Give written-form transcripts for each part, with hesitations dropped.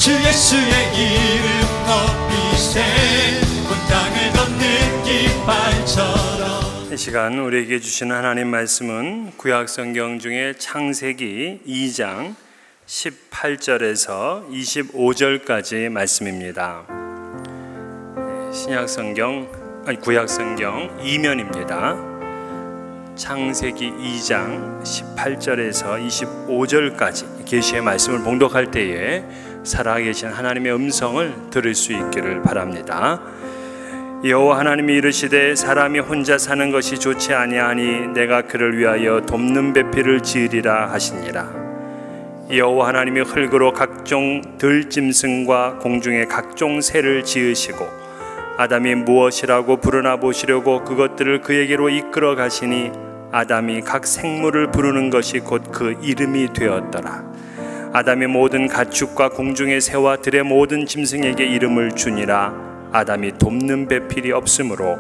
주 예수의 이름 높이세 온 땅을 덮는 깃발처럼. 이 시간 우리에게 주시는 하나님 말씀은 구약성경 중에 창세기 2장 18절에서 25절까지 말씀입니다. 구약성경 2면입니다. 창세기 2장 18절에서 25절까지 계시의 말씀을 봉독할 때에 살아계신 하나님의 음성을 들을 수 있기를 바랍니다. 여호와 하나님이 이르시되 사람이 혼자 사는 것이 좋지 아니하니 내가 그를 위하여 돕는 배필을 지으리라 하시니라. 여호와 하나님이 흙으로 각종 들짐승과 공중의 각종 새를 지으시고 아담이 무엇이라고 부르나 보시려고 그것들을 그에게로 이끌어 가시니 아담이 각 생물을 부르는 것이 곧 그 이름이 되었더라. 아담이 모든 가축과 공중의 새와 들의 모든 짐승에게 이름을 주니라. 아담이 돕는 배필이 없으므로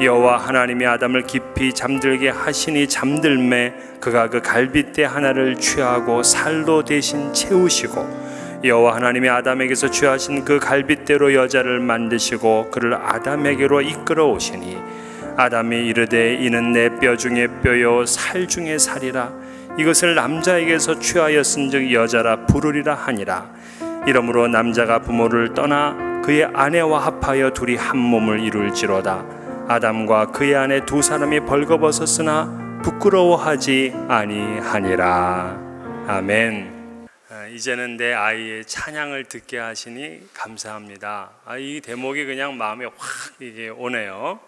여호와 하나님이 아담을 깊이 잠들게 하시니 잠들매 그가 그 갈빗대 하나를 취하고 살로 대신 채우시고 여호와 하나님이 아담에게서 취하신 그 갈빗대로 여자를 만드시고 그를 아담에게로 이끌어 오시니 아담이 이르되 이는 내 뼈 중에 뼈요 살 중에 살이라. 이것을 남자에게서 취하였은즉 여자라 부르리라 하니라. 이러므로 남자가 부모를 떠나 그의 아내와 합하여 둘이 한 몸을 이룰지로다. 아담과 그의 아내 두 사람이 벌거벗었으나 부끄러워하지 아니하니라. 아멘. 이제는 내 아이의 찬양을 듣게 하시니 감사합니다. 이 대목이 그냥 마음에 확 이게 오네요.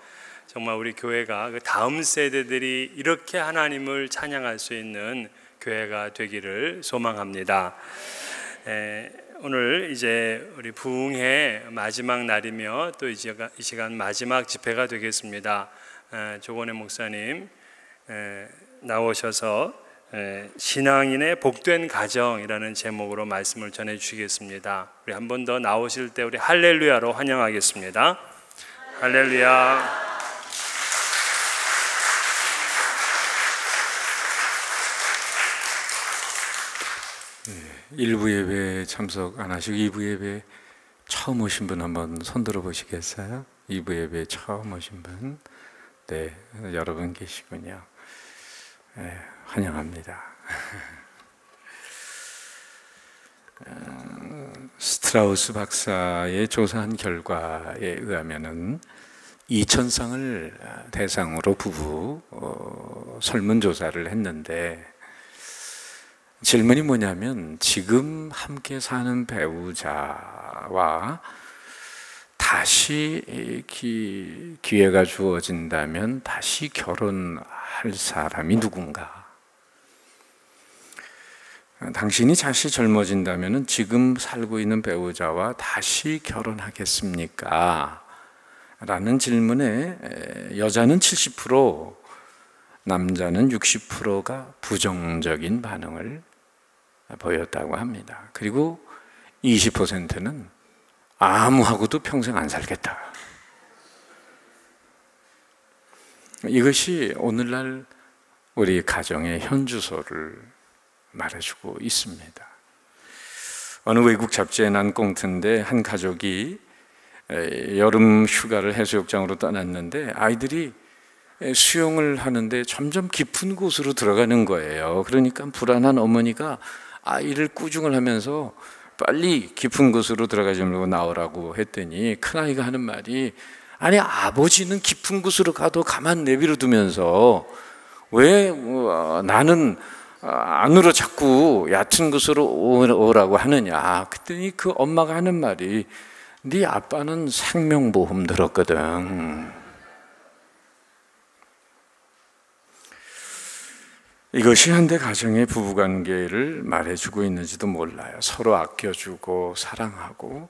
정말 우리 교회가 그 다음 세대들이 이렇게 하나님을 찬양할 수 있는 교회가 되기를 소망합니다. 오늘 이제 우리 부흥회 마지막 날이며 또 이제 이 시간 마지막 집회가 되겠습니다. 조건혜 목사님 나오셔서 신앙인의 복된 가정이라는 제목으로 말씀을 전해 주시겠습니다. 우리 한 번 더 나오실 때 우리 할렐루야로 환영하겠습니다. 할렐루야. 일부 예배 참석 안 하시고 2부 예배 처음 오신 분 한번 손 들어 보시겠어요? 2부 예배 처음 오신 분, 네, 여러분 계시군요. 네, 환영합니다. 스트라우스 박사의 조사한 결과에 의하면은 2000쌍을 대상으로 부부 설문조사를 했는데 질문이 뭐냐면 지금 함께 사는 배우자와 다시 기회가 주어진다면 다시 결혼할 사람이 누군가? 당신이 다시 젊어진다면 지금 살고 있는 배우자와 다시 결혼하겠습니까? 라는 질문에 여자는 70%, 남자는 60%가 부정적인 반응을 보였다고 합니다. 그리고 20%는 아무하고도 평생 안 살겠다. 이것이 오늘날 우리 가정의 현주소를 말해주고 있습니다. 어느 외국 잡지에 난 꽁트인데 한 가족이 여름 휴가를 해수욕장으로 떠났는데 아이들이 수영을 하는데 점점 깊은 곳으로 들어가는 거예요. 그러니까 불안한 어머니가 아이를 꾸중을 하면서 빨리 깊은 곳으로 들어가지 말고 나오라고 했더니 큰아이가 하는 말이 아니 아버지는 깊은 곳으로 가도 가만 내버려 두면서 왜 나는 안으로 자꾸 얕은 곳으로 오라고 하느냐. 그랬더니 그 엄마가 하는 말이 네 아빠는 생명보험 들었거든. 이것이 현대 가정의 부부관계를 말해주고 있는지도 몰라요. 서로 아껴주고 사랑하고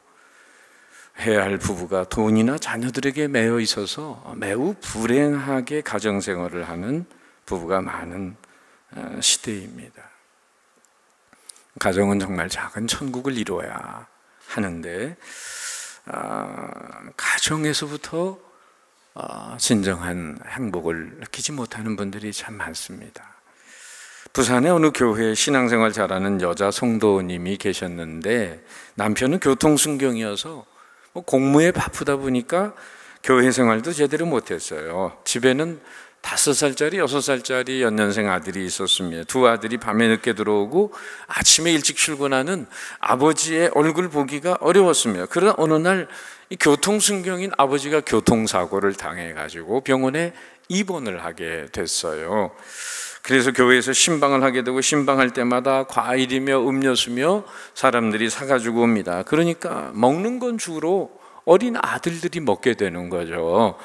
해야 할 부부가 돈이나 자녀들에게 매여 있어서 매우 불행하게 가정생활을 하는 부부가 많은 시대입니다. 가정은 정말 작은 천국을 이루어야 하는데 가정에서부터 진정한 행복을 느끼지 못하는 분들이 참 많습니다. 부산의 어느 교회에 신앙생활 잘하는 여자 성도님이 계셨는데 남편은 교통순경이어서 공무에 바쁘다 보니까 교회 생활도 제대로 못했어요. 집에는 5살짜리, 6살짜리 연년생 아들이 있었습니다. 두 아들이 밤에 늦게 들어오고 아침에 일찍 출근하는 아버지의 얼굴 보기가 어려웠습니다. 그러나 어느 날 이 교통순경인 아버지가 교통사고를 당해가지고 병원에 입원을 하게 됐어요. 그래서 교회에서 신방을 하게 되고 신방할 때마다 과일이며 음료수며 사람들이 사가지고 옵니다. 그러니까 먹는 건 주로 어린 아들들이 먹게 되는 거죠.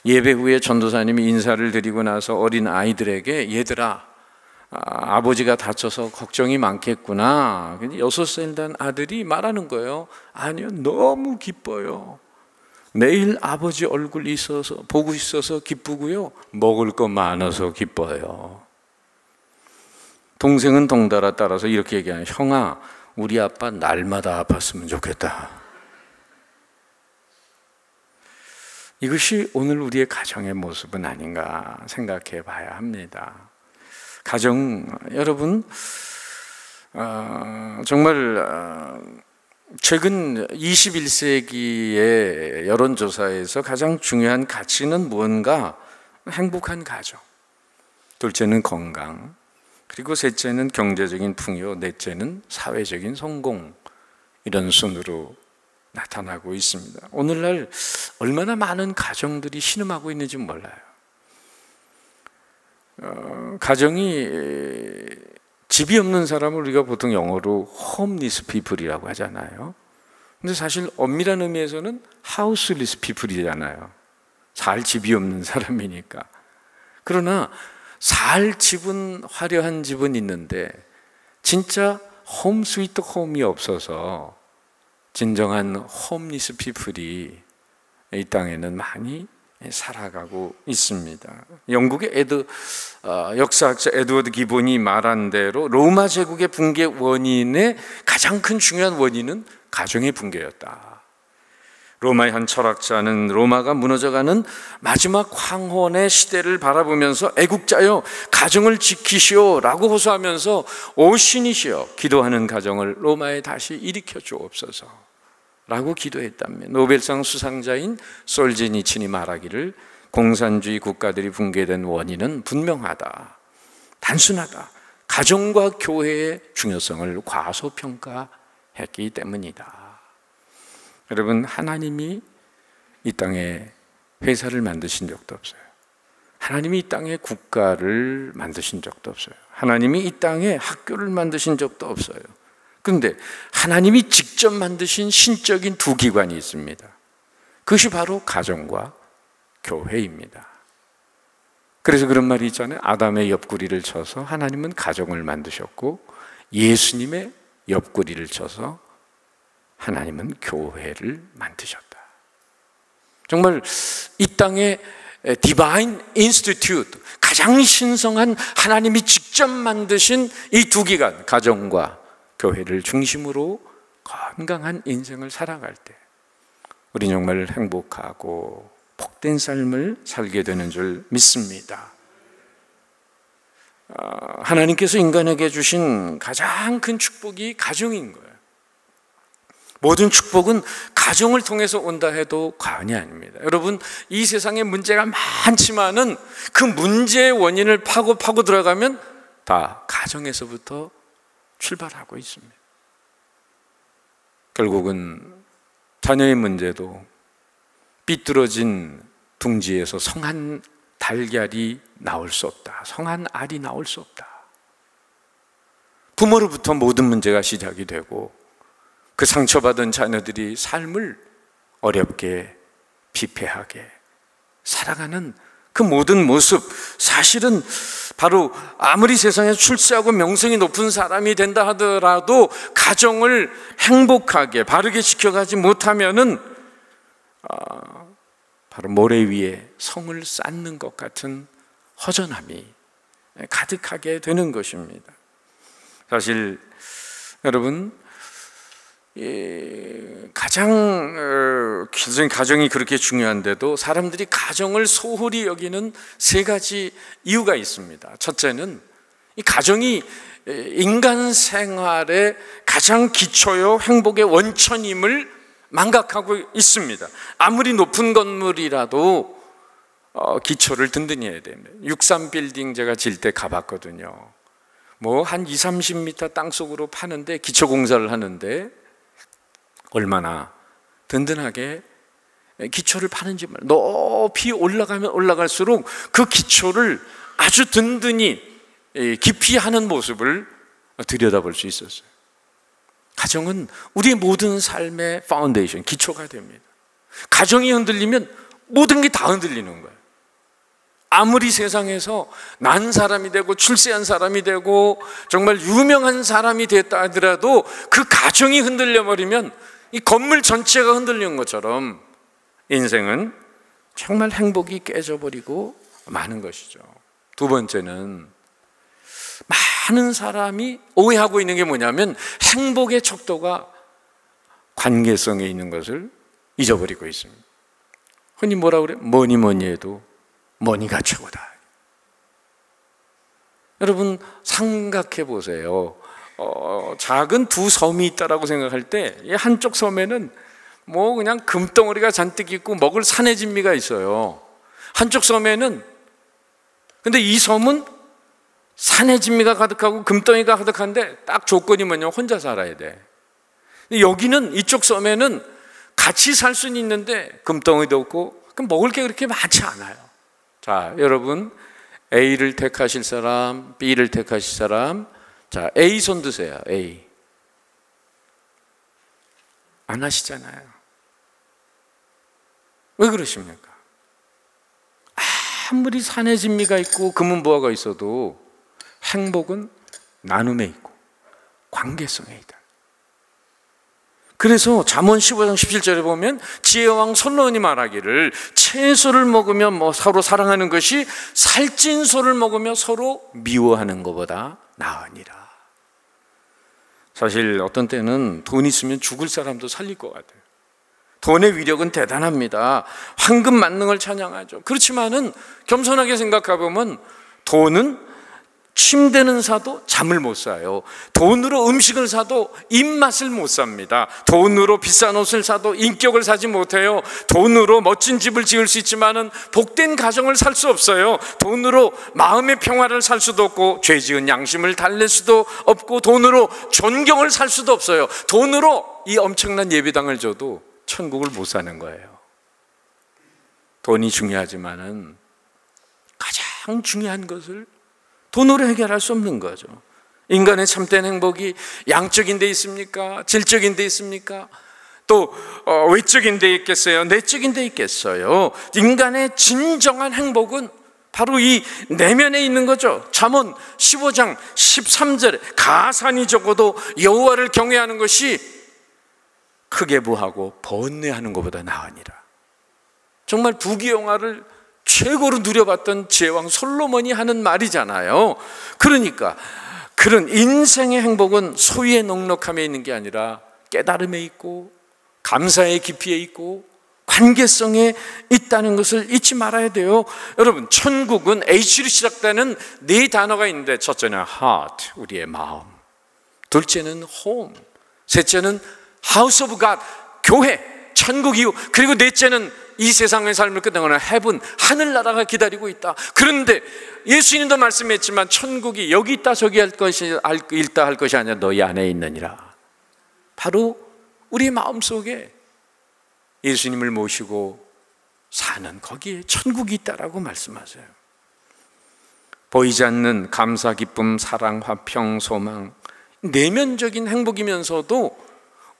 예배 후에 전도사님이 인사를 드리고 나서 어린 아이들에게 얘들아, 아버지가 다쳐서 걱정이 많겠구나. 6살 된 아들이 말하는 거예요. 아니요, 너무 기뻐요. 매일 아버지 얼굴 있어서 보고 있어서 기쁘고요, 먹을 거 많아서 기뻐요. 동생은 덩달아 따라서 이렇게 얘기하는, 형아, 우리 아빠 날마다 아팠으면 좋겠다. 이것이 오늘 우리의 가정의 모습은 아닌가 생각해 봐야 합니다. 가정, 여러분, 정말 최근 21세기의 여론조사에서 가장 중요한 가치는 무언가? 행복한 가정, 둘째는 건강, 그리고 셋째는 경제적인 풍요, 넷째는 사회적인 성공, 이런 순으로 나타나고 있습니다. 오늘날 얼마나 많은 가정들이 신음하고 있는지 몰라요. 가정이 집이 없는 사람을 우리가 보통 영어로 homeless people이라고 하잖아요. 근데 사실 엄밀한 의미에서는 houseless people이잖아요. 살 집이 없는 사람이니까. 그러나 살 집은, 화려한 집은 있는데 진짜 홈 스위트 홈이 없어서 진정한 homeless people이 이 땅에는 많이 살아가고 있습니다. 영국의 역사학자 에드워드 기본이 말한 대로 로마 제국의 붕괴 원인의 가장 큰 중요한 원인은 가정의 붕괴였다. 로마의 한 철학자는 로마가 무너져가는 마지막 황혼의 시대를 바라보면서 애국자여 가정을 지키시오 라고 호소하면서 오 신이시여 기도하는 가정을 로마에 다시 일으켜 주옵소서 라고 기도했답니다. 노벨상 수상자인 솔제니친이 말하기를 공산주의 국가들이 붕괴된 원인은 분명하다, 단순하다. 가정과 교회의 중요성을 과소평가했기 때문이다. 여러분, 하나님이 이 땅에 회사를 만드신 적도 없어요. 하나님이 이 땅에 국가를 만드신 적도 없어요. 하나님이 이 땅에 학교를 만드신 적도 없어요. 그런데 하나님이 직접 만드신 신적인 두 기관이 있습니다. 그것이 바로 가정과 교회입니다. 그래서 그런 말이 있잖아요. 아담의 옆구리를 쳐서 하나님은 가정을 만드셨고 예수님의 옆구리를 쳐서 하나님은 교회를 만드셨다. 정말 이 땅에 디바인 인스티튜트, 가장 신성한 하나님이 직접 만드신 이 두 기관, 가정과 교회를 중심으로 건강한 인생을 살아갈 때 우리 정말 행복하고 복된 삶을 살게 되는 줄 믿습니다. 하나님께서 인간에게 주신 가장 큰 축복이 가정인 거예요. 모든 축복은 가정을 통해서 온다 해도 과언이 아닙니다. 여러분, 이 세상에 문제가 많지만은 그 문제의 원인을 파고 들어가면 다 가정에서부터 출발하고 있습니다. 결국은 자녀의 문제도 삐뚤어진 둥지에서 성한 달걀이 나올 수 없다, 성한 알이 나올 수 없다. 부모로부터 모든 문제가 시작이 되고 그 상처받은 자녀들이 삶을 어렵게 피폐하게 살아가는 그 모든 모습, 사실은 바로 아무리 세상에 출세하고 명성이 높은 사람이 된다 하더라도 가정을 행복하게 바르게 지켜가지 못하면은 바로 모래 위에 성을 쌓는 것 같은 허전함이 가득하게 되는 것입니다. 사실 여러분, 가정이 그렇게 중요한데도 사람들이 가정을 소홀히 여기는 세 가지 이유가 있습니다. 첫째는 이 가정이 인간 생활의 가장 기초요 행복의 원천임을 망각하고 있습니다. 아무리 높은 건물이라도 기초를 든든히 해야 됩니다. 63빌딩 제가 질 때 가봤거든요. 뭐 한 20-30m 땅속으로 파는데 기초 공사를 하는데 얼마나 든든하게 기초를 파는지 몰라요. 높이 올라가면 올라갈수록 그 기초를 아주 든든히 깊이 하는 모습을 들여다볼 수 있었어요. 가정은 우리 모든 삶의 파운데이션, 기초가 됩니다. 가정이 흔들리면 모든 게 다 흔들리는 거예요. 아무리 세상에서 난 사람이 되고 출세한 사람이 되고 정말 유명한 사람이 됐다 하더라도 그 가정이 흔들려 버리면 이 건물 전체가 흔들리는 것처럼 인생은 정말 행복이 깨져버리고 마는 것이죠. 두 번째는 많은 사람이 오해하고 있는 게 뭐냐면 행복의 척도가 관계성에 있는 것을 잊어버리고 있습니다. 흔히 뭐라 그래요? 뭐니 해도 머니가 최고다. 여러분 생각해 보세요. 작은 두 섬이 있다라고 생각할 때 한쪽 섬에는 뭐 그냥 금덩어리가 잔뜩 있고 먹을 산의 진미가 있어요. 한쪽 섬에는 근데 이 섬은 산의 진미가 가득하고 금덩이가 가득한데 딱 조건이 뭐냐, 혼자 살아야 돼. 근데 여기는 이쪽 섬에는 같이 살 수는 있는데 금덩이도 없고 그럼 먹을 게 그렇게 많지 않아요. 자, 여러분 A를 택하실 사람, B를 택하실 사람, 자 A 손 드세요. A 안 하시잖아요. 왜 그러십니까? 아무리 산의 진미가 있고 금은보화가 있어도 행복은 나눔에 있고 관계성에 있다. 그래서 잠언 15장 17절에 보면 지혜왕 솔로몬이 말하기를 채소를 먹으며 뭐 서로 사랑하는 것이 살찐 소를 먹으며 서로 미워하는 것보다 나으니라. 사실 어떤 때는 돈 있으면 죽을 사람도 살릴 것 같아요. 돈의 위력은 대단합니다. 황금 만능을 찬양하죠. 그렇지만은 겸손하게 생각해 보면 돈은 침대는 사도 잠을 못 사요. 돈으로 음식을 사도 입맛을 못 삽니다. 돈으로 비싼 옷을 사도 인격을 사지 못해요. 돈으로 멋진 집을 지을 수 있지만은 복된 가정을 살 수 없어요. 돈으로 마음의 평화를 살 수도 없고 죄 지은 양심을 달랠 수도 없고 돈으로 존경을 살 수도 없어요. 돈으로 이 엄청난 예배당을 줘도 천국을 못 사는 거예요. 돈이 중요하지만은 가장 중요한 것을 돈으로 해결할 수 없는 거죠. 인간의 참된 행복이 양적인 데 있습니까? 질적인 데 있습니까? 또 외적인 데 있겠어요? 내적인 데 있겠어요? 인간의 진정한 행복은 바로 이 내면에 있는 거죠. 잠언 15장 13절에 가산이 적어도 여호와를 경외하는 것이 크게 부하고 번뇌하는 것보다 나으니라. 정말 부귀영화를 최고로 누려봤던 지혜왕 솔로몬이 하는 말이잖아요. 그러니까 그런 인생의 행복은 소유의 넉넉함에 있는 게 아니라 깨달음에 있고 감사의 깊이에 있고 관계성에 있다는 것을 잊지 말아야 돼요. 여러분, 천국은 H로 시작되는 네 단어가 있는데 첫째는 heart, 우리의 마음, 둘째는 home, 셋째는 house of God, 교회, 천국 이후, 그리고 넷째는 이 세상의 삶을 끝나거나 heaven, 하늘나라가 기다리고 있다. 그런데 예수님도 말씀했지만 천국이 여기 있다 저기 있다 할 것이 아니라 너희 안에 있느니라. 바로 우리 마음속에 예수님을 모시고 사는 거기에 천국이 있다라고 말씀하세요. 보이지 않는 감사, 기쁨, 사랑, 화평, 소망, 내면적인 행복이면서도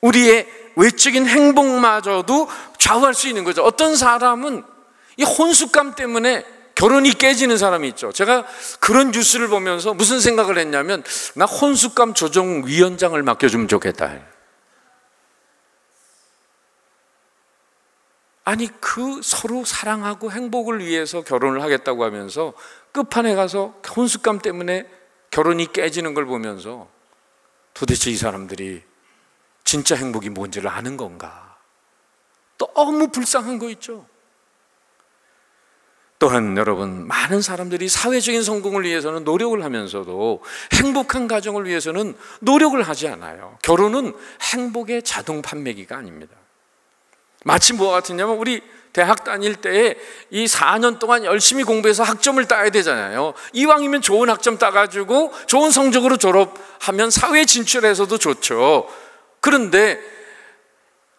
우리의 외적인 행복마저도 좌우할 수 있는 거죠. 어떤 사람은 이 혼숙감 때문에 결혼이 깨지는 사람이 있죠. 제가 그런 뉴스를 보면서 무슨 생각을 했냐면 나 혼숙감 조정위원장을 맡겨주면 좋겠다. 아니 그 서로 사랑하고 행복을 위해서 결혼을 하겠다고 하면서 끝판에 가서 혼숙감 때문에 결혼이 깨지는 걸 보면서 도대체 이 사람들이 진짜 행복이 뭔지를 아는 건가? 너무 불쌍한 거 있죠. 또한 여러분, 많은 사람들이 사회적인 성공을 위해서는 노력을 하면서도 행복한 가정을 위해서는 노력을 하지 않아요. 결혼은 행복의 자동 판매기가 아닙니다. 마치 뭐와 같으냐면 우리 대학 다닐 때에 이 4년 동안 열심히 공부해서 학점을 따야 되잖아요. 이왕이면 좋은 학점 따가지고 좋은 성적으로 졸업하면 사회 진출해서도 좋죠. 그런데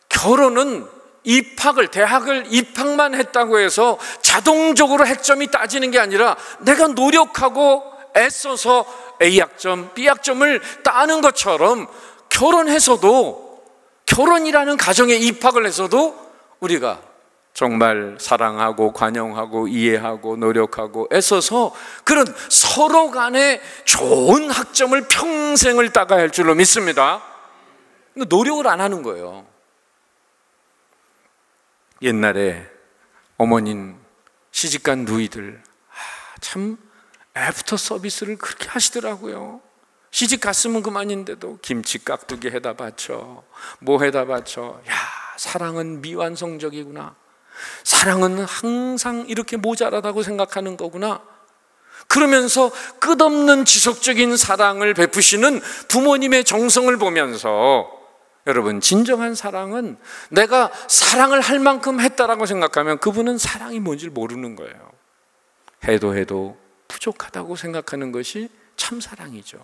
결혼은 대학을 입학만 했다고 해서 자동적으로 학점이 따지는 게 아니라 내가 노력하고 애써서 A학점, B학점을 따는 것처럼 결혼이라는 가정에 입학을 해서도 우리가 정말 사랑하고 관용하고 이해하고 노력하고 애써서 그런 서로 간에 좋은 학점을 평생을 따가야 할 줄로 믿습니다. 노력을 안 하는 거예요. 옛날에 어머님 시집간 누이들 참 애프터 서비스를 그렇게 하시더라고요. 시집 갔으면 그만인데도 김치 깍두기 해다 바쳐, 뭐 해다 바쳐. 야, 사랑은 미완성적이구나. 사랑은 항상 이렇게 모자라다고 생각하는 거구나. 그러면서 끝없는 지속적인 사랑을 베푸시는 부모님의 정성을 보면서 여러분, 진정한 사랑은 내가 사랑을 할 만큼 했다라고 생각하면 그분은 사랑이 뭔지 모르는 거예요. 해도 부족하다고 생각하는 것이 참 사랑이죠.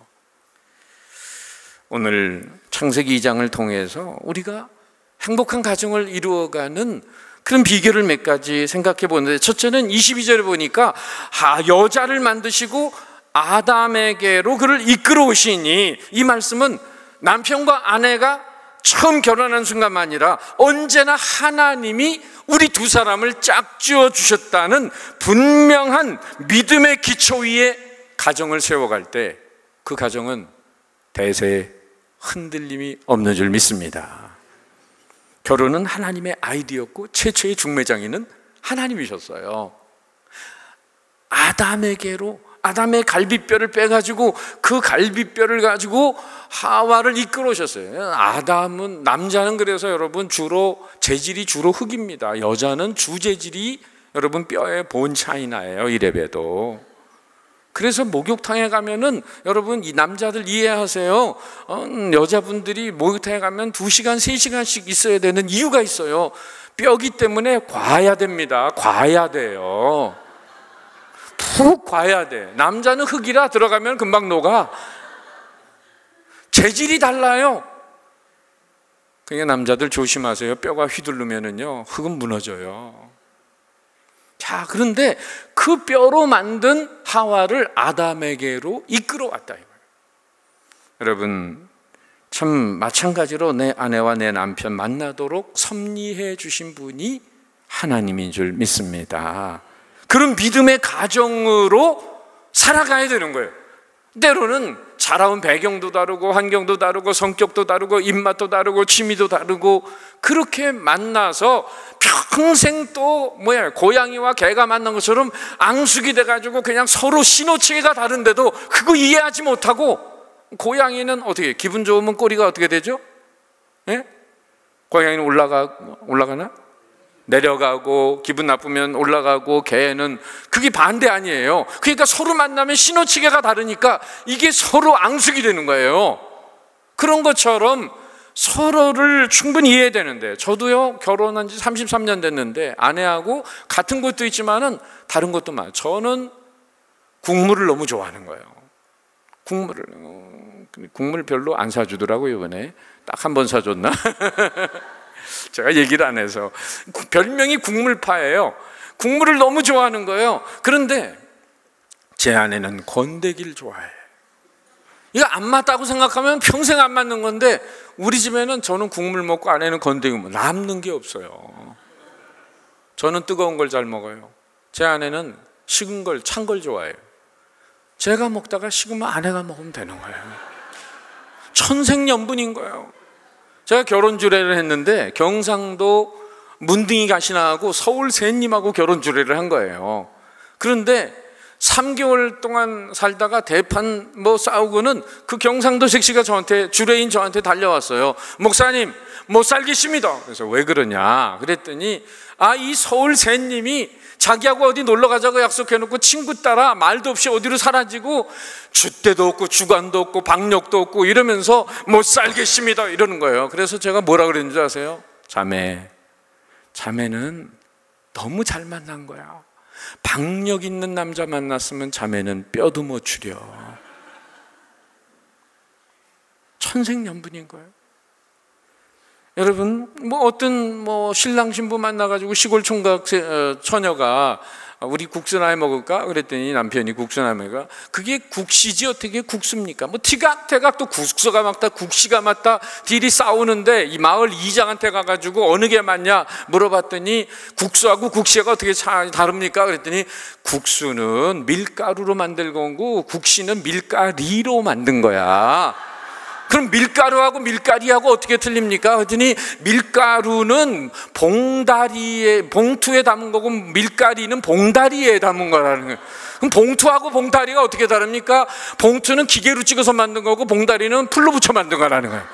오늘 창세기 2장을 통해서 우리가 행복한 가정을 이루어가는 그런 비결을 몇 가지 생각해 보는데, 첫째는 22절에 보니까 여자를 만드시고 아담에게로 그를 이끌어 오시니, 이 말씀은 남편과 아내가 처음 결혼한 순간만 아니라 언제나 하나님이 우리 두 사람을 짝지어 주셨다는 분명한 믿음의 기초 위에 가정을 세워갈 때 그 가정은 대세 흔들림이 없는 줄 믿습니다. 결혼은 하나님의 아이디어였고 최초의 중매장인은 하나님이셨어요. 아담의 갈비뼈를 빼가지고 그 갈비뼈를 가지고 하와를 이끌어 오셨어요. 남자는 그래서 여러분 재질이 주로 흙입니다. 여자는 주재질이 여러분 뼈의 본 차이나예요. 이래봬도. 그래서 목욕탕에 가면은 여러분 이 남자들 이해하세요. 여자분들이 목욕탕에 가면 2시간, 3시간씩 있어야 되는 이유가 있어요. 뼈기 때문에 과야 됩니다. 과야 돼요. 푹 과야 돼. 남자는 흙이라 들어가면 금방 녹아. 재질이 달라요. 그러니까 남자들 조심하세요. 뼈가 휘두르면은요, 흙은 무너져요. 자, 그런데 그 뼈로 만든 하와를 아담에게로 이끌어 왔다 이거예요. 여러분, 참 마찬가지로 내 아내와 내 남편 만나도록 섭리해 주신 분이 하나님인 줄 믿습니다. 그런 믿음의 가정으로 살아가야 되는 거예요. 때로는 자라온 배경도 다르고 환경도 다르고 성격도 다르고 입맛도 다르고 취미도 다르고 그렇게 만나서 평생 또 고양이와 개가 만난 것처럼 앙숙이 돼가지고 그냥 서로 신호체계가 다른데도 그거 이해하지 못하고, 고양이는 어떻게 기분 좋으면 꼬리가 어떻게 되죠? 예? 고양이는 올라가나? 내려가고, 기분 나쁘면 올라가고, 개는 그게 반대 아니에요. 그러니까 서로 만나면 신호체계가 다르니까 이게 서로 앙숙이 되는 거예요. 그런 것처럼 서로를 충분히 이해해야 되는데, 저도요 결혼한 지 33년 됐는데 아내하고 같은 것도 있지만은 다른 것도 많아요. 저는 국물을 너무 좋아하는 거예요. 국물 별로 안 사주더라고요. 이번에 딱 한 번 사줬나? 제가 얘기를 안 해서. 별명이 국물파예요. 국물을 너무 좋아하는 거예요. 그런데 제 아내는 건더기를 좋아해. 이거 안 맞다고 생각하면 평생 안 맞는 건데, 우리 집에는 저는 국물 먹고 아내는 건더기 먹고 남는 게 없어요. 저는 뜨거운 걸 잘 먹어요. 제 아내는 식은 걸, 찬 걸 좋아해요. 제가 먹다가 식으면 아내가 먹으면 되는 거예요. 천생연분인 거예요. 제가 결혼 주례를 했는데 경상도 문둥이 가시나하고 서울 새님하고 결혼 주례를 한 거예요. 그런데 3개월 동안 살다가 대판 싸우고는 그 경상도 색시가 주례인 저한테 달려왔어요. 목사님, 못 살겠습니다. 그래서 왜 그러냐 그랬더니 이 서울 새님이 자기하고 어디 놀러 가자고 약속해놓고 친구 따라 말도 없이 어디로 사라지고 줏대도 없고 주관도 없고 박력도 없고 이러면서 못 살겠습니다 이러는 거예요. 그래서 제가 뭐라 그랬는지 아세요? 자매는 너무 잘 만난 거야. 박력 있는 남자 만났으면 자매는 뼈도 못 추려. 천생연분인 거예요. 여러분, 어떤 신랑 신부 만나가지고 시골 총각 처녀가 우리 국수나 해 먹을까? 그랬더니 남편이 국수나 해 먹을까? 그게 국시지 어떻게 국수입니까? 티각태각 또 국수가 맞다 국시가 맞다 딜이 싸우는데 이 마을 이장한테 가가지고 어느 게 맞냐 물어봤더니 국수하고 국시가 어떻게 다릅니까? 그랬더니 국수는 밀가루로 만들 거고 국시는 밀가리로 만든 거야. 그럼 밀가루하고 밀가리하고 어떻게 틀립니까? 그랬더니 밀가루는 봉투에 담은 거고 밀가리는 봉다리에 담은 거라는 거예요. 그럼 봉투하고 봉다리가 어떻게 다릅니까? 봉투는 기계로 찍어서 만든 거고 봉다리는 풀로 붙여 만든 거라는 거예요.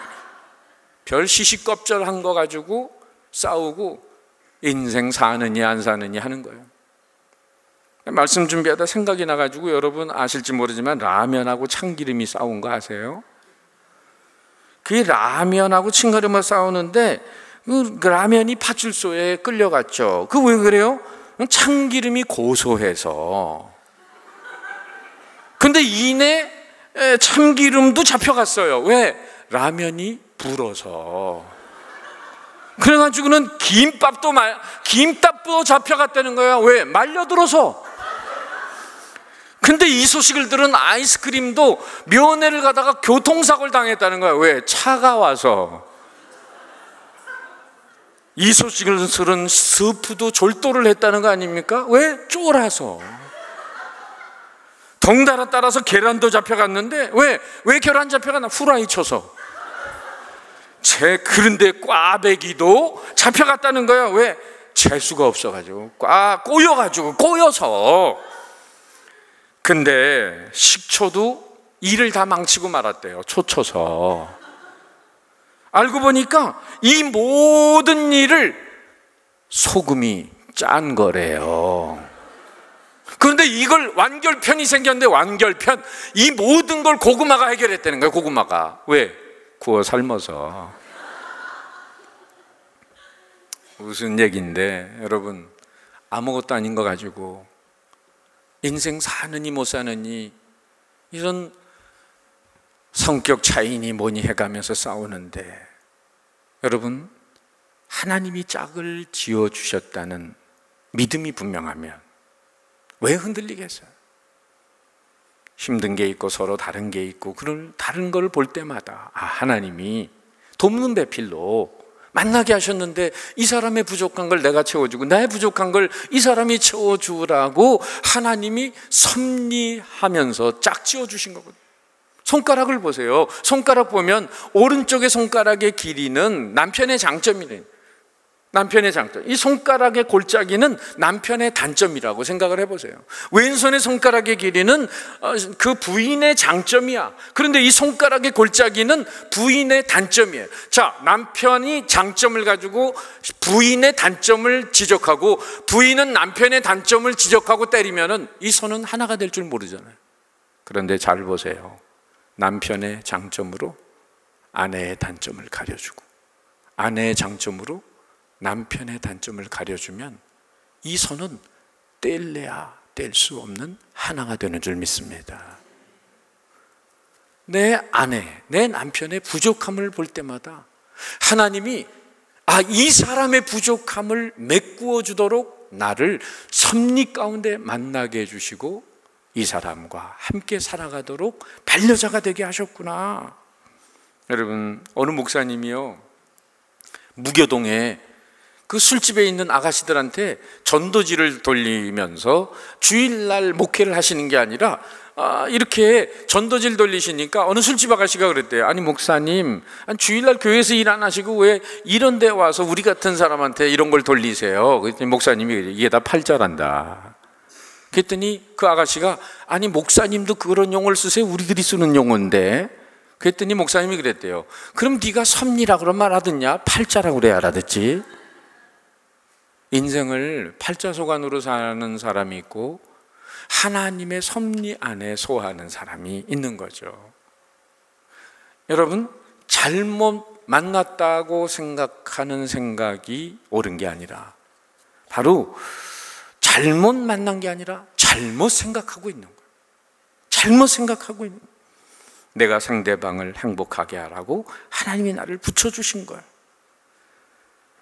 별 시시껍절한 거 가지고 싸우고 인생 사느니 안 사느니 하는 거예요. 말씀 준비하다 생각이 나가지고 여러분 아실지 모르지만 라면하고 참기름이 싸운 거 아세요? 그 라면하고 참기름을 싸우는데 그 라면이 파출소에 끌려갔죠. 그 왜 그래요? 참기름이 고소해서. 근데 이내 참기름도 잡혀갔어요. 왜? 라면이 불어서. 그래가지고는 김밥도 잡혀갔다는 거야. 왜? 말려들어서. 근데 이 소식을 들은 아이스크림도 면회를 가다가 교통사고를 당했다는 거야. 왜? 차가 와서. 이 소식을 들은 스프도 졸도를 했다는 거 아닙니까? 왜? 쫄아서. 덩달아 따라서 계란도 잡혀갔는데 왜 계란 잡혀갔나? 후라이 쳐서. 그런데 꽈배기도 잡혀갔다는 거야. 왜? 재수가 없어가지고 꼬여서. 근데 식초도 일을 다 망치고 말았대요. 초쳐서. 알고 보니까 이 모든 일을 소금이 짠 거래요. 그런데 이걸 완결편이 생겼는데 완결편 이 모든 걸 고구마가 해결했다는 거예요. 고구마가. 왜? 구워 삶아서. 무슨 얘기인데 여러분 아무것도 아닌 거 가지고 인생 사느니 못 사느니 이런 성격 차이니 뭐니 해가면서 싸우는데 여러분 하나님이 짝을 지어주셨다는 믿음이 분명하면 왜 흔들리겠어요? 힘든 게 있고 서로 다른 게 있고 그런 다른 걸 볼 때마다 하나님이 돕는 배필로 만나게 하셨는데 이 사람의 부족한 걸 내가 채워주고 나의 부족한 걸 이 사람이 채워주라고 하나님이 섭리하면서 짝지어 주신 거거든요. 손가락을 보세요. 손가락 보면 오른쪽의 손가락의 길이는 남편의 장점이래요. 남편의 장점. 이 손가락의 골짜기는 남편의 단점이라고 생각을 해보세요. 왼손의 손가락의 길이는 그 부인의 장점이야. 그런데 이 손가락의 골짜기는 부인의 단점이에요. 자, 남편이 장점을 가지고 부인의 단점을 지적하고 부인은 남편의 단점을 지적하고 때리면은 이 손은 하나가 될 줄 모르잖아요. 그런데 잘 보세요. 남편의 장점으로 아내의 단점을 가려주고 아내의 장점으로 남편의 단점을 가려주면 이 손은 뗄래야 뗄 수 없는 하나가 되는 줄 믿습니다. 내 아내, 내 남편의 부족함을 볼 때마다 하나님이 이 사람의 부족함을 메꾸어 주도록 나를 섭리 가운데 만나게 해주시고 이 사람과 함께 살아가도록 반려자가 되게 하셨구나. 여러분 어느 목사님이요 무교동에 그 술집에 있는 아가씨들한테 전도지를 돌리면서 주일날 목회를 하시는 게 아니라 이렇게 전도지를 돌리시니까 어느 술집 아가씨가 그랬대요. 아니 목사님 주일날 교회에서 일 안 하시고 왜 이런 데 와서 우리 같은 사람한테 이런 걸 돌리세요? 그랬더니 목사님이 이게 다 팔자란다. 그랬더니 그 아가씨가 아니 목사님도 그런 용어를 쓰세요? 우리들이 쓰는 용어인데. 그랬더니 목사님이 그랬대요. 그럼 네가 섭리라고 그러면 알아듣냐? 팔자라고 그래야 알아듣지. 인생을 팔자소관으로 사는 사람이 있고 하나님의 섭리 안에 소화하는 사람이 있는 거죠. 여러분, 잘못 만났다고 생각하는 생각이 옳은 게 아니라 바로 잘못 만난 게 아니라 잘못 생각하고 있는 거예요. 잘못 생각하고 있는 거예요. 내가 상대방을 행복하게 하라고 하나님이 나를 붙여주신 거예요.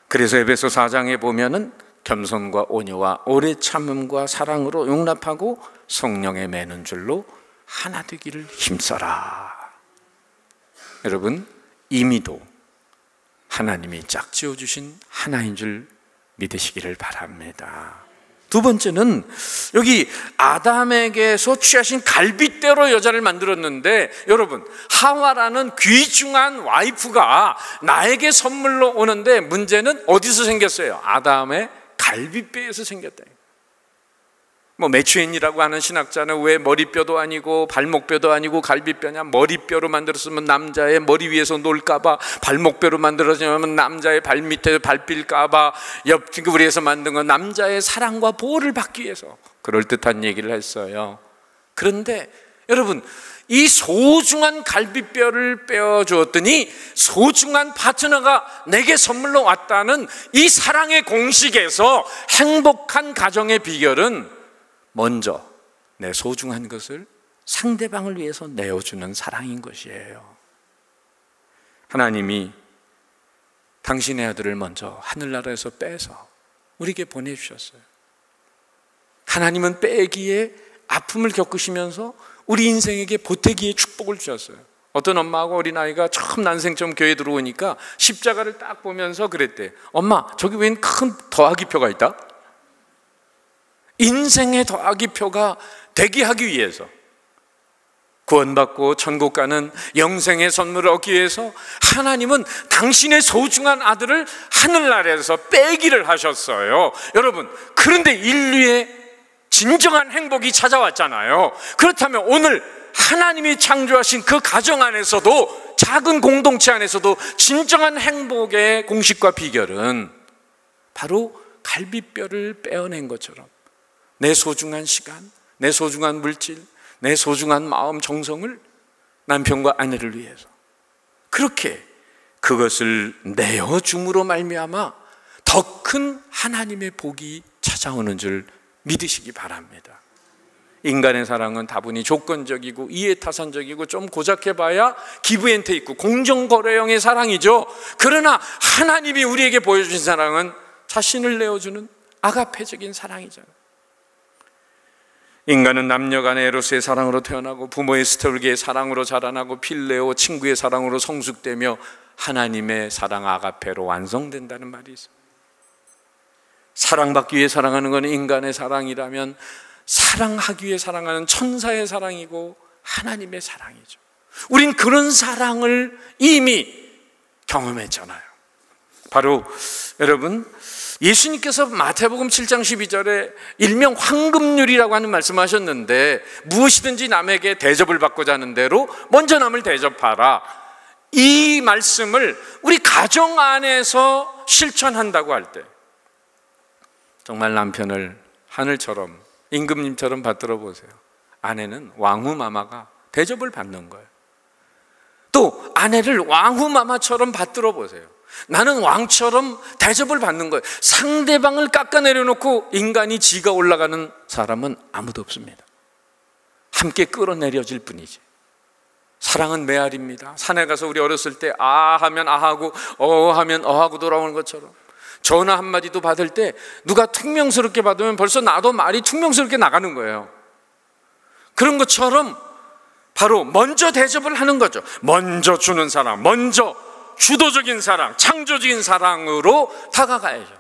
그래서 에베소 4장에 보면은 겸손과 온유와 오래 참음과 사랑으로 용납하고 성령에 매는 줄로 하나 되기를 힘써라. 여러분, 이미도 하나님이 짝지어 주신 하나인 줄 믿으시기를 바랍니다. 두 번째는 여기 아담에게서 취하신 갈빗대로 여자를 만들었는데, 여러분, 하와라는 귀중한 와이프가 나에게 선물로 오는데 문제는 어디서 생겼어요? 아담의 갈빗뼈에서 생겼다. 뭐 매추엔이라고 하는 신학자는 왜 머리뼈도 아니고 발목뼈도 아니고 갈빗뼈냐? 머리뼈로 만들었으면 남자의 머리 위에서 놀까봐, 발목뼈로 만들어지면 남자의 발 밑에 밟힐까봐, 옆구리에서 만든 건 남자의 사랑과 보호를 받기 위해서, 그럴듯한 얘기를 했어요. 그런데 여러분, 이 소중한 갈빗뼈를 빼어주었더니 소중한 파트너가 내게 선물로 왔다는 이 사랑의 공식에서 행복한 가정의 비결은 먼저 내 소중한 것을 상대방을 위해서 내어주는 사랑인 것이에요. 하나님이 당신의 아들을 먼저 하늘나라에서 빼서 우리에게 보내주셨어요. 하나님은 빼기에 아픔을 겪으시면서 우리 인생에게 보태기에 축복을 주셨어요. 어떤 엄마하고 어린아이가 처음 난생 처음 교회에 들어오니까 십자가를 딱 보면서 그랬대. 엄마, 저기 웬 큰 더하기표가 있다? 인생의 더하기표가 되게 하기 위해서, 구원받고 천국 가는 영생의 선물을 얻기 위해서 하나님은 당신의 소중한 아들을 하늘나라에서 빼기를 하셨어요. 여러분, 그런데 인류의 진정한 행복이 찾아왔잖아요. 그렇다면 오늘 하나님이 창조하신 그 가정 안에서도, 작은 공동체 안에서도 진정한 행복의 공식과 비결은 바로 갈빗뼈를 빼어낸 것처럼 내 소중한 시간, 내 소중한 물질, 내 소중한 마음, 정성을 남편과 아내를 위해서 그렇게 그것을 내어줌으로 말미암아 더 큰 하나님의 복이 찾아오는 줄 믿으시기 바랍니다. 인간의 사랑은 다분히 조건적이고 이해타산적이고 좀 고작해봐야 기브앤테이크, 공정거래형의 사랑이죠. 그러나 하나님이 우리에게 보여주신 사랑은 자신을 내어주는 아가페적인 사랑이잖아요. 인간은 남녀간의 에로스의 사랑으로 태어나고 부모의 스토르기의 사랑으로 자라나고 필레오 친구의 사랑으로 성숙되며 하나님의 사랑 아가페로 완성된다는 말이 있습니다. 사랑받기 위해 사랑하는 것은 인간의 사랑이라면 사랑하기 위해 사랑하는 천사의 사랑이고 하나님의 사랑이죠. 우린 그런 사랑을 이미 경험했잖아요. 바로 여러분, 예수님께서 마태복음 7장 12절에 일명 황금률이라고 하는 말씀하셨는데, 무엇이든지 남에게 대접을 받고자 하는 대로 먼저 남을 대접하라. 이 말씀을 우리 가정 안에서 실천한다고 할 때 정말 남편을 하늘처럼 임금님처럼 받들어 보세요. 아내는 왕후마마가 대접을 받는 거예요. 또 아내를 왕후마마처럼 받들어 보세요. 나는 왕처럼 대접을 받는 거예요. 상대방을 깎아내려놓고 인간이 지가 올라가는 사람은 아무도 없습니다. 함께 끌어내려질 뿐이지. 사랑은 메아리입니다. 산에 가서 우리 어렸을 때 아 하면 아하고 어 하면 어하고 돌아오는 것처럼, 전화 한마디도 받을 때 누가 퉁명스럽게 받으면 벌써 나도 말이 퉁명스럽게 나가는 거예요. 그런 것처럼 바로 먼저 대접을 하는 거죠. 먼저 주는 사람, 먼저 주도적인 사랑, 창조적인 사랑으로 다가가야죠.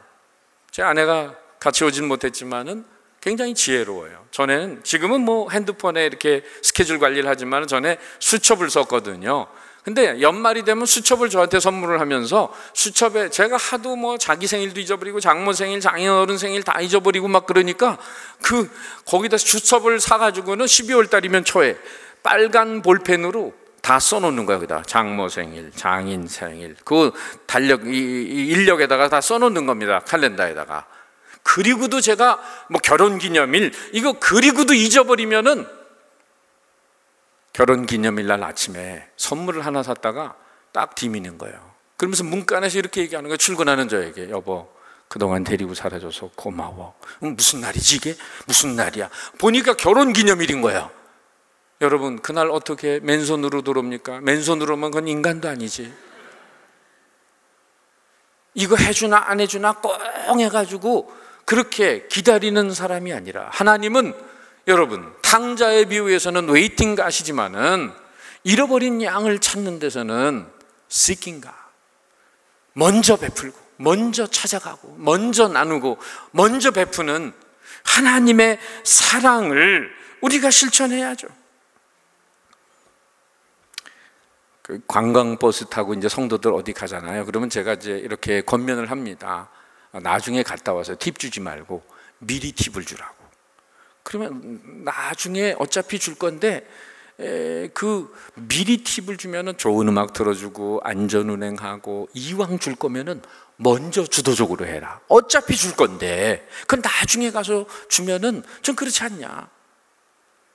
제 아내가 같이 오진 못했지만은 굉장히 지혜로워요. 전에는, 지금은 뭐 핸드폰에 이렇게 스케줄 관리를 하지만 전에 수첩을 썼거든요. 근데 연말이 되면 수첩을 저한테 선물을 하면서, 수첩에 제가 하도 뭐 자기 생일도 잊어버리고 장모 생일, 장인어른 생일 다 잊어버리고 막 그러니까 거기다 수첩을 사가지고는 12월 달이면 초에 빨간 볼펜으로 다 써놓는 거야. 거기다 장모 생일, 장인 생일, 그 달력, 이 인력에다가 다 써놓는 겁니다. 칼렌더에다가. 그리고도 제가 뭐 결혼기념일 이거 그리고도 잊어버리면은 결혼기념일 날 아침에 선물을 하나 샀다가 딱 디미는 거예요. 그러면서 문간에서 이렇게 얘기하는 거예요. 출근하는 저에게. 여보, 그동안 데리고 살아줘서 고마워. 무슨 날이지 이게? 무슨 날이야? 보니까 결혼기념일인 거예요. 여러분, 그날 어떻게 맨손으로 들어옵니까? 맨손으로 오면 그건 인간도 아니지. 이거 해주나 안 해주나 꽁 해가지고 그렇게 기다리는 사람이 아니라, 하나님은 여러분 탕자의 비유에서는 웨이팅 가시지만은 잃어버린 양을 찾는 데서는 seeking가, 먼저 베풀고 먼저 찾아가고 먼저 나누고 먼저 베푸는 하나님의 사랑을 우리가 실천해야죠. 그 관광버스 타고 이제 성도들 어디 가잖아요. 그러면 제가 이제 이렇게 권면을 합니다. 나중에 갔다 와서 팁 주지 말고 미리 팁을 주라고. 그러면 나중에 어차피 줄 건데 그 미리 팁을 주면은 좋은 음악 들어주고 안전운행하고, 이왕 줄 거면은 먼저 주도적으로 해라. 어차피 줄 건데 그 나중에 가서 주면은 좀 그렇지 않냐.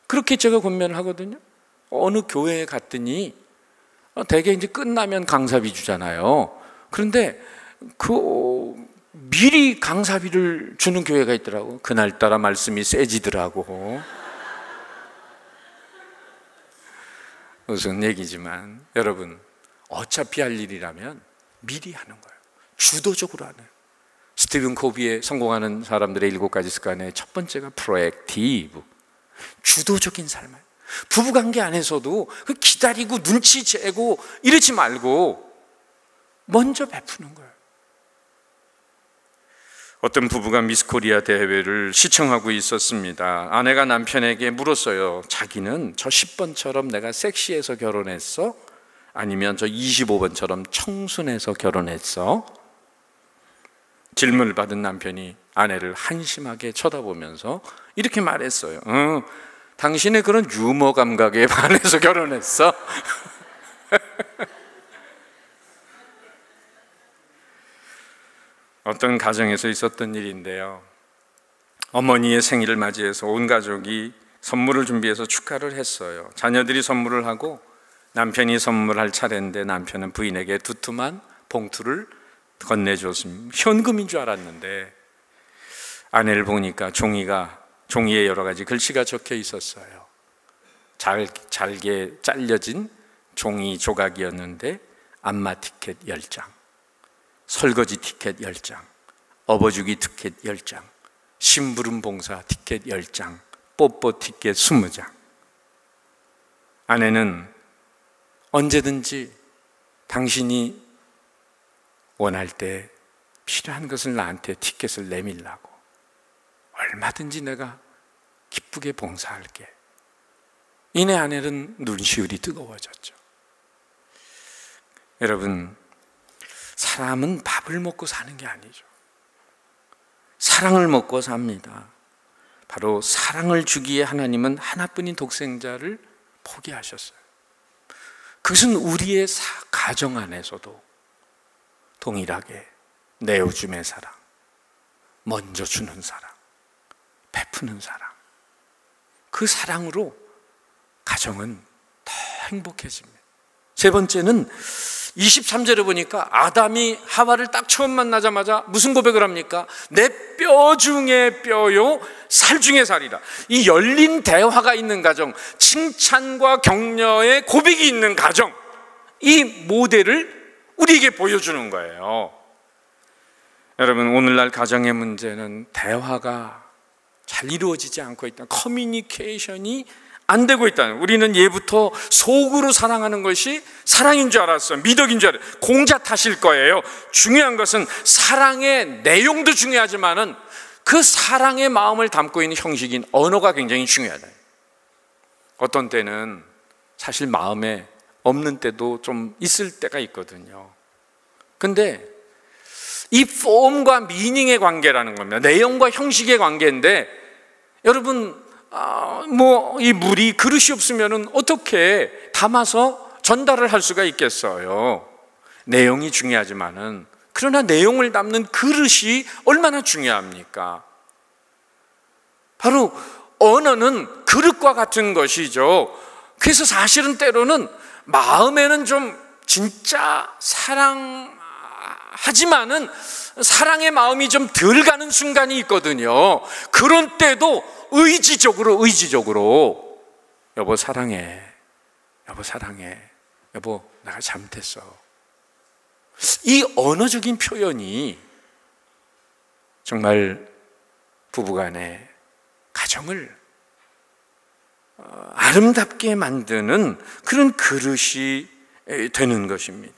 그렇게 제가 권면을 하거든요. 어느 교회에 갔더니 대개 이제 끝나면 강사비 주잖아요. 그런데 그 미리 강사비를 주는 교회가 있더라고. 그날따라 말씀이 세지더라고. 무슨 얘기지만 여러분, 어차피 할 일이라면 미리 하는 거예요. 주도적으로 하는. 스티븐 코비의 성공하는 사람들의 7가지 습관의 첫 번째가 프로액티브, 주도적인 삶을. 부부관계 안에서도 기다리고 눈치 채고 이러지 말고 먼저 베푸는 거예요. 어떤 부부가 미스코리아 대회를 시청하고 있었습니다. 아내가 남편에게 물었어요. 자기는 저 10번처럼 내가 섹시해서 결혼했어? 아니면 저 25번처럼 청순해서 결혼했어? 질문을 받은 남편이 아내를 한심하게 쳐다보면서 이렇게 말했어요. 당신의 그런 유머 감각에 반해서 결혼했어? 어떤 가정에서 있었던 일인데요. 어머니의 생일을 맞이해서 온 가족이 선물을 준비해서 축하를 했어요. 자녀들이 선물을 하고 남편이 선물할 차례인데 남편은 부인에게 두툼한 봉투를 건네줬습니다. 현금인 줄 알았는데 아내를 보니까 종이에 여러 가지 글씨가 적혀 있었어요. 잘게 잘려진 종이 조각이었는데 안마 티켓 10장, 설거지 티켓 10장, 업어주기 티켓 10장, 심부름 봉사 티켓 10장, 뽀뽀 티켓 20장. 아내는 언제든지 당신이 원할 때 필요한 것을 나한테 티켓을 내밀라고, 얼마든지 내가 기쁘게 봉사할게. 이내 아내는 눈시울이 뜨거워졌죠. 여러분, 사람은 밥을 먹고 사는 게 아니죠. 사랑을 먹고 삽니다. 바로 사랑을 주기에 하나님은 하나뿐인 독생자를 포기하셨어요. 그것은 우리의 가정 안에서도 동일하게 내어줌의 사랑, 먼저 주는 사랑, 베푸는 사랑, 그 사랑으로 가정은 더 행복해집니다. 세 번째는 23절에 보니까 아담이 하와를 딱 처음 만나자마자 무슨 고백을 합니까? 내 뼈 중에 뼈요, 살 중에 살이라. 이 열린 대화가 있는 가정, 칭찬과 격려의 고백이 있는 가정, 이 모델을 우리에게 보여주는 거예요. 여러분, 오늘날 가정의 문제는 대화가 잘 이루어지지 않고 있다. 커뮤니케이션이 안 되고 있다는. 우리는 예부터 속으로 사랑하는 것이 사랑인 줄 알았어요. 미덕인 줄 알았어요. 공자 탓일 거예요. 중요한 것은 사랑의 내용도 중요하지만은 그 사랑의 마음을 담고 있는 형식인 언어가 굉장히 중요하다. 어떤 때는 사실 마음에 없는 때도 좀 있을 때가 있거든요. 근데 이 폼과 미닝의 관계라는 겁니다. 내용과 형식의 관계인데, 여러분, 이 물이 그릇이 없으면은 어떻게 담아서 전달을 할 수가 있겠어요? 내용이 중요하지만은, 그러나 내용을 담는 그릇이 얼마나 중요합니까? 바로 언어는 그릇과 같은 것이죠. 그래서 사실은 때로는 마음에는 좀 진짜 사랑하지만은 사랑의 마음이 좀 덜 가는 순간이 있거든요. 그런 때도 의지적으로 여보 사랑해, 여보 사랑해, 여보 내가 잘못했어. 이 언어적인 표현이 정말 부부간의 가정을 아름답게 만드는 그런 그릇이 되는 것입니다.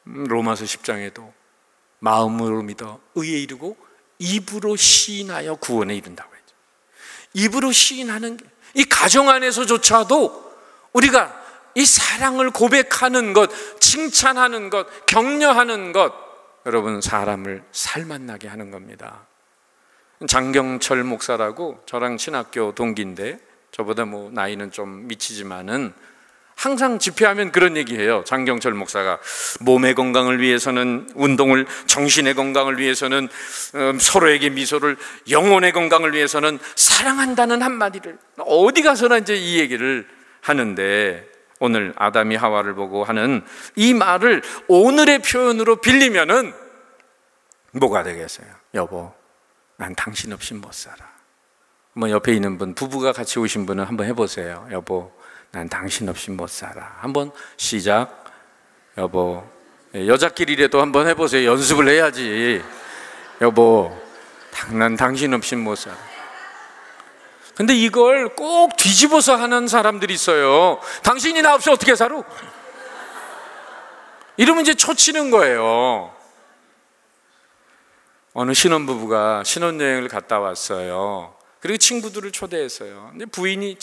로마서 10장에도 마음으로 믿어 의에 이르고 입으로 시인하여 구원에 이른다고 했죠. 입으로 시인하는 게, 이 가정 안에서조차도 우리가 이 사랑을 고백하는 것, 칭찬하는 것, 격려하는 것, 여러분 사람을 살맛나게 하는 겁니다. 장경철 목사라고 저랑 친학교 동기인데, 저보다 뭐 나이는 좀 미치지만은 항상 집회하면 그런 얘기해요. 장경철 목사가 몸의 건강을 위해서는 운동을, 정신의 건강을 위해서는 서로에게 미소를, 영혼의 건강을 위해서는 사랑한다는 한마디를 어디 가서나 이제 이 얘기를 하는데, 오늘 아담이 하와를 보고 하는 이 말을 오늘의 표현으로 빌리면은 뭐가 되겠어요? 여보, 난 당신 없이 못 살아. 뭐 옆에 있는 분, 부부가 같이 오신 분은 한번 해보세요. 여보, 난 당신 없이 못 살아. 한번 시작. 여보, 여자끼리라도 한번 해보세요. 연습을 해야지. 여보, 난 당신 없이 못 살아. 근데 이걸 꼭 뒤집어서 하는 사람들이 있어요. 당신이 나 없이 어떻게 살아? 이러면 이제 초치는 거예요. 어느 신혼부부가 신혼여행을 갔다 왔어요. 그리고 친구들을 초대했어요. 근데 부인이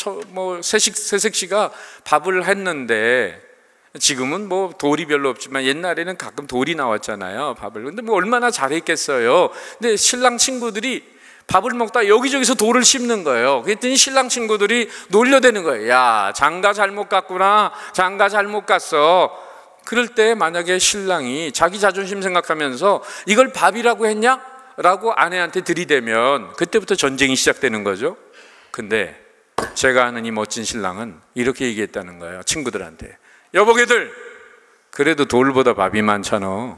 새색시가 밥을 했는데, 지금은 뭐 돌이 별로 없지만 옛날에는 가끔 돌이 나왔잖아요, 밥을. 근데 뭐 얼마나 잘했겠어요. 근데 신랑 친구들이 밥을 먹다 여기저기서 돌을 씹는 거예요. 그랬더니 신랑 친구들이 놀려대는 거예요. 야, 장가 잘못 갔구나, 장가 잘못 갔어. 그럴 때 만약에 신랑이 자기 자존심 생각하면서 이걸 밥이라고 했냐? 라고 아내한테 들이대면 그때부터 전쟁이 시작되는 거죠. 근데 제가 아는 이 멋진 신랑은 이렇게 얘기했다는 거예요, 친구들한테. 여보, 걔들 그래도 돌보다 밥이 많잖아.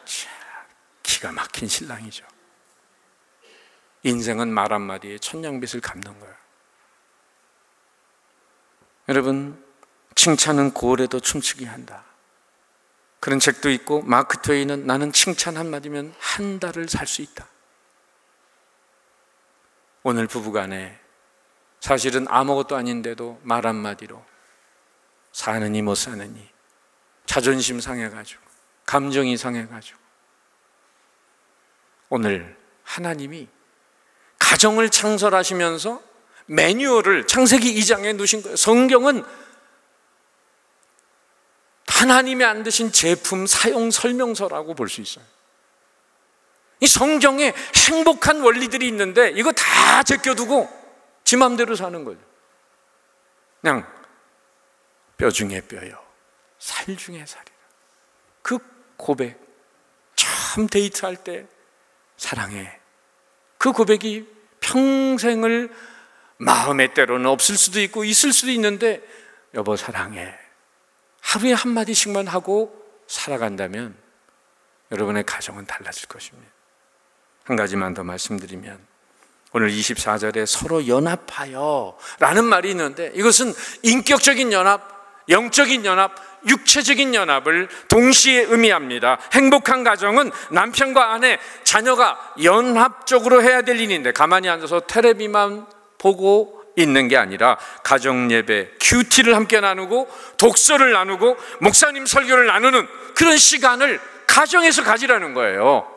참, 기가 막힌 신랑이죠. 인생은 말 한마디에 천냥빚을 갚는 거예요. 여러분, 칭찬은 고래도 춤추게 한다. 그런 책도 있고, 마크 트웨이는 나는 칭찬 한마디면 한 달을 살 수 있다. 오늘 부부간에 사실은 아무것도 아닌데도 말 한마디로 사느니 못 사느니, 자존심 상해가지고, 감정이 상해가지고, 오늘 하나님이 가정을 창설하시면서 매뉴얼을 창세기 2장에 놓으신 거예요. 성경은 하나님이 안 드신 제품 사용 설명서라고 볼 수 있어요. 이 성경에 행복한 원리들이 있는데 이거 다 제껴두고 지 맘대로 사는 거죠. 그냥 뼈 중에 뼈요, 살 중에 살이라. 그 고백, 처음 데이트할 때 사랑해, 그 고백이 평생을, 마음에 때로는 없을 수도 있고 있을 수도 있는데, 여보 사랑해, 하루에 한마디씩만 하고 살아간다면 여러분의 가정은 달라질 것입니다. 한 가지만 더 말씀드리면, 오늘 24절에 서로 연합하여 라는 말이 있는데, 이것은 인격적인 연합, 영적인 연합, 육체적인 연합을 동시에 의미합니다. 행복한 가정은 남편과 아내, 자녀가 연합적으로 해야 될 일인데, 가만히 앉아서 텔레비만 보고 있는 게 아니라 가정 예배, 큐티를 함께 나누고, 독서를 나누고, 목사님 설교를 나누는 그런 시간을 가정에서 가지라는 거예요.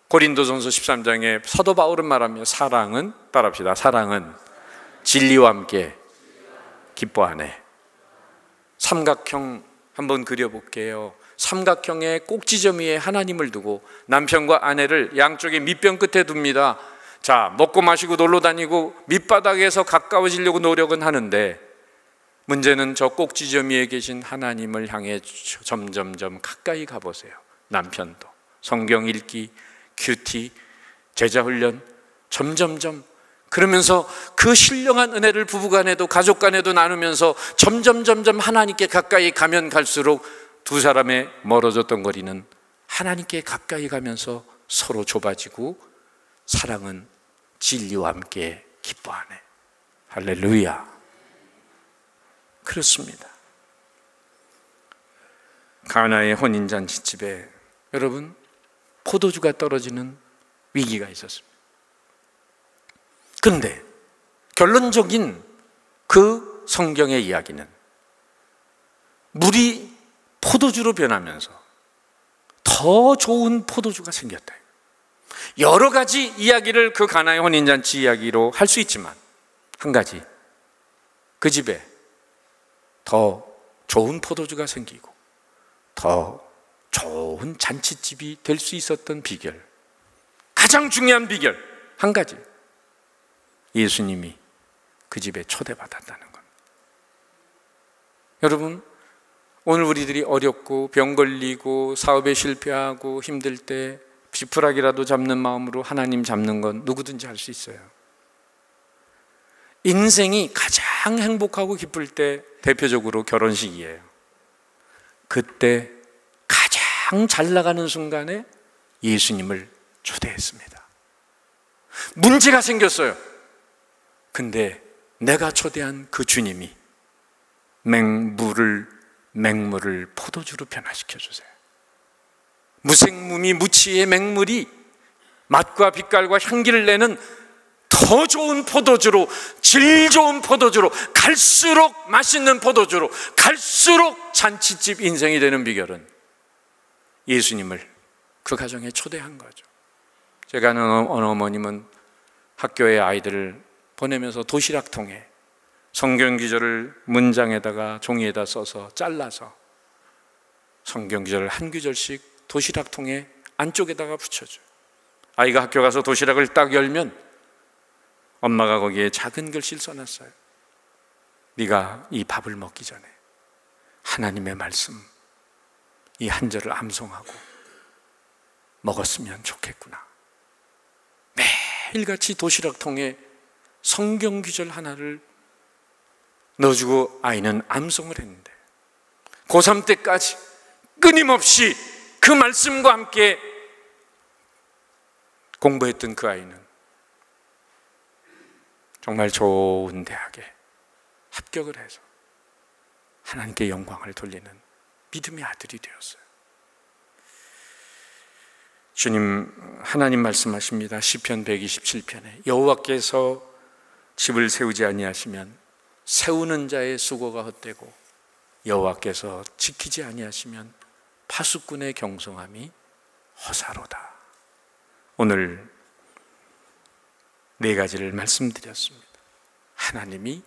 고린도전서 13장에 사도 바울은 말하며, 사랑은, 따라합시다, 사랑은 진리와 함께 기뻐하네. 삼각형 한번 그려볼게요. 삼각형의 꼭지점 위에 하나님을 두고 남편과 아내를 양쪽에 밑변 끝에 둡니다. 자, 먹고 마시고 놀러 다니고 밑바닥에서 가까워지려고 노력은 하는데, 문제는 저 꼭지점 위에 계신 하나님을 향해 점점점 가까이 가보세요. 남편도 성경 읽기, 큐티, 제자훈련 점점점 그러면서 그 신령한 은혜를 부부간에도 가족간에도 나누면서 점점점점 하나님께 가까이 가면 갈수록 두 사람의 멀어졌던 거리는 하나님께 가까이 가면서 서로 좁아지고 사랑은 진리와 함께 기뻐하네. 할렐루야. 그렇습니다. 가나의 혼인잔치집에 여러분 포도주가 떨어지는 위기가 있었습니다. 그런데 결론적인 그 성경의 이야기는 물이 포도주로 변하면서 더 좋은 포도주가 생겼다. 여러 가지 이야기를 그 가나의 혼인잔치 이야기로 할 수 있지만 한 가지, 그 집에 더 좋은 포도주가 생기고 더 좋은 잔치집이 될 수 있었던 비결, 가장 중요한 비결 한 가지, 예수님이 그 집에 초대받았다는 겁니다. 여러분, 오늘 우리들이 어렵고 병 걸리고 사업에 실패하고 힘들 때 지푸라기라도 잡는 마음으로 하나님 잡는 건 누구든지 할 수 있어요. 인생이 가장 행복하고 기쁠 때 대표적으로 결혼식이에요. 그때 가장 잘 나가는 순간에 예수님을 초대했습니다. 문제가 생겼어요. 근데 내가 초대한 그 주님이 맹물을 포도주로 변화시켜 주세요. 무생무미 무치의 맹물이 맛과 빛깔과 향기를 내는 더 좋은 포도주로, 질 좋은 포도주로, 갈수록 맛있는 포도주로, 갈수록 잔치집 인생이 되는 비결은 예수님을 그 가정에 초대한 거죠. 제가 아는 어느 어머님은 학교에 아이들을 보내면서 도시락통에 성경 구절을 문장에다가 종이에다 써서 잘라서 성경 구절을 한 구절씩 도시락통에 안쪽에다가 붙여줘요. 아이가 학교 가서 도시락을 딱 열면 엄마가 거기에 작은 글씨를 써놨어요. 네가 이 밥을 먹기 전에 하나님의 말씀 이 한 절을 암송하고 먹었으면 좋겠구나. 매일같이 도시락통에 성경 구절 하나를 넣어주고 아이는 암송을 했는데 고3 때까지 끊임없이 그 말씀과 함께 공부했던 그 아이는 정말 좋은 대학에 합격을 해서 하나님께 영광을 돌리는 믿음의 아들이 되었어요. 주님, 하나님 말씀하십니다. 시편 127편에 여호와께서 집을 세우지 아니하시면 세우는 자의 수고가 헛되고 여호와께서 지키지 아니하시면 파수꾼의 경성함이 허사로다. 오늘 네 가지를 말씀드렸습니다. 하나님이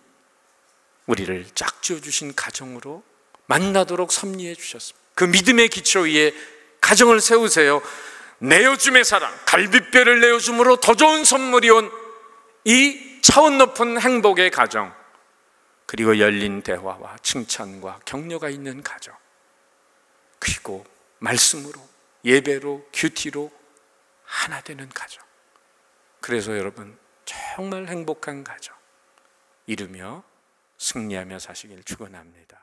우리를 짝지어 주신 가정으로 만나도록 섭리해 주셨습니다. 그 믿음의 기초 위에 가정을 세우세요. 내어줌의 사랑, 갈빗뼈를 내어줌으로 더 좋은 선물이 온 이 차원 높은 행복의 가정, 그리고 열린 대화와 칭찬과 격려가 있는 가정, 그리고 말씀으로, 예배로, 큐티로 하나 되는 가정. 그래서 여러분 정말 행복한 가정 이루며 승리하며 사시길 축원합니다.